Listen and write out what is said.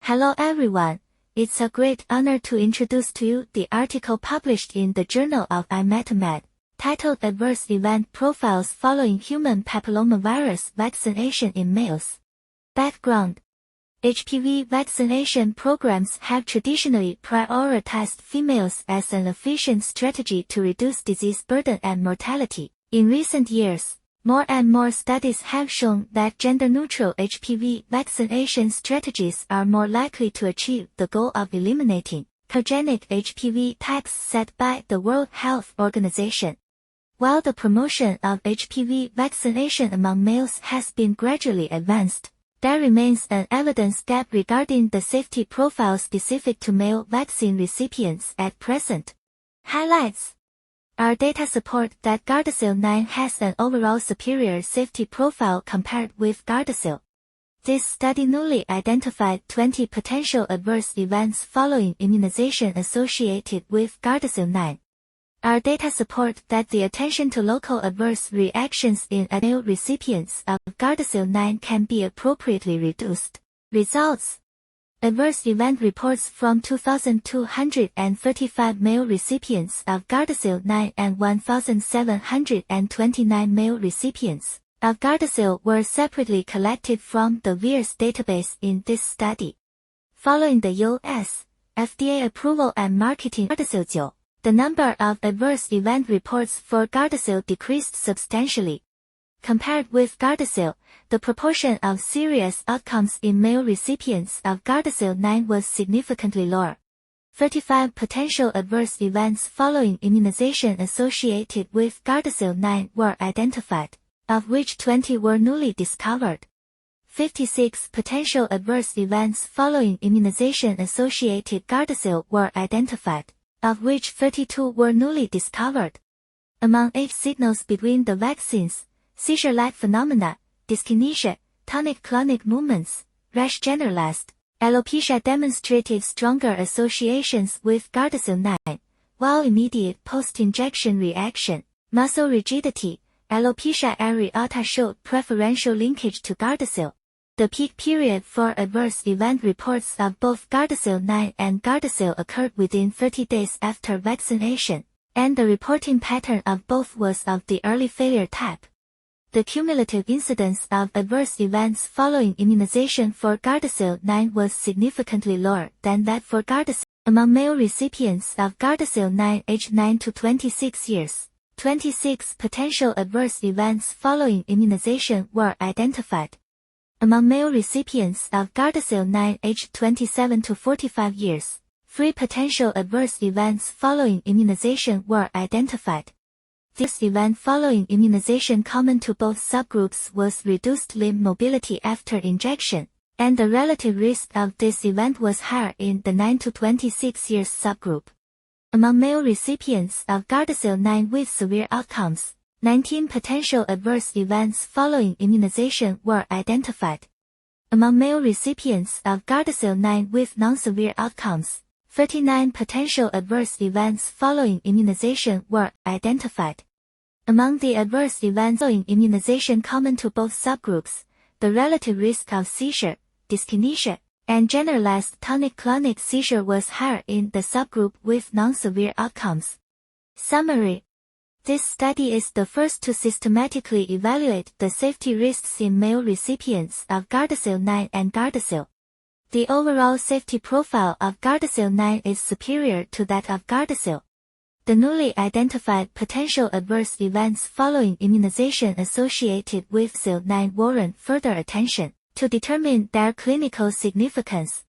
Hello everyone, it's a great honor to introduce to you the article published in the Journal of iMetaMed, titled Adverse Event Profiles Following Human Papillomavirus Vaccination in Males. Background: HPV vaccination programs have traditionally prioritized females as an efficient strategy to reduce disease burden and mortality. In recent years, more and more studies have shown that gender-neutral HPV vaccination strategies are more likely to achieve the goal of eliminating pathogenic HPV types set by the World Health Organization. While the promotion of HPV vaccination among males has been gradually advanced, there remains an evidence gap regarding the safety profile specific to male vaccine recipients at present. Highlights: our data support that Gardasil 9 has an overall superior safety profile compared with Gardasil. This study newly identified 20 potential adverse events following immunization associated with Gardasil 9. Our data support that the attention to local adverse reactions in male recipients of Gardasil 9 can be appropriately reduced. Results: adverse event reports from 2,235 male recipients of Gardasil 9 and 1,729 male recipients of Gardasil were separately collected from the VIRS database in this study. Following the U.S. FDA approval and marketing of Gardasil 9, the number of adverse event reports for Gardasil decreased substantially. Compared with Gardasil, the proportion of serious outcomes in male recipients of Gardasil 9 was significantly lower. 35 potential adverse events following immunization associated with Gardasil 9 were identified, of which 20 were newly discovered. 56 potential adverse events following immunization associated Gardasil were identified, of which 32 were newly discovered. Among age signals between the vaccines, seizure-like phenomena, dyskinesia, tonic-clonic movements, rash generalized, alopecia demonstrated stronger associations with Gardasil 9, while immediate post-injection reaction, muscle rigidity, alopecia areata showed preferential linkage to Gardasil. The peak period for adverse event reports of both Gardasil 9 and Gardasil occurred within 30 days after vaccination, and the reporting pattern of both was of the early failure type. The cumulative incidence of adverse events following immunization for Gardasil 9 was significantly lower than that for Gardasil. Among male recipients of Gardasil 9 aged 9 to 26 years, 26 potential adverse events following immunization were identified. Among male recipients of Gardasil 9 aged 27 to 45 years, 3 potential adverse events following immunization were identified. This event following immunization common to both subgroups was reduced limb mobility after injection, and the relative risk of this event was higher in the 9 to 26 years subgroup. Among male recipients of Gardasil 9 with severe outcomes, 19 potential adverse events following immunization were identified. Among male recipients of Gardasil 9 with non-severe outcomes, 39 potential adverse events following immunization were identified. Among the adverse events following immunization common to both subgroups, the relative risk of seizure, dyskinesia, and generalized tonic-clonic seizure was higher in the subgroup with non-severe outcomes. Summary: this study is the first to systematically evaluate the safety risks in male recipients of Gardasil 9 and Gardasil. The overall safety profile of Gardasil 9 is superior to that of Gardasil. The newly identified potential adverse events following immunization associated with Gardasil 9 warrant further attention to determine their clinical significance.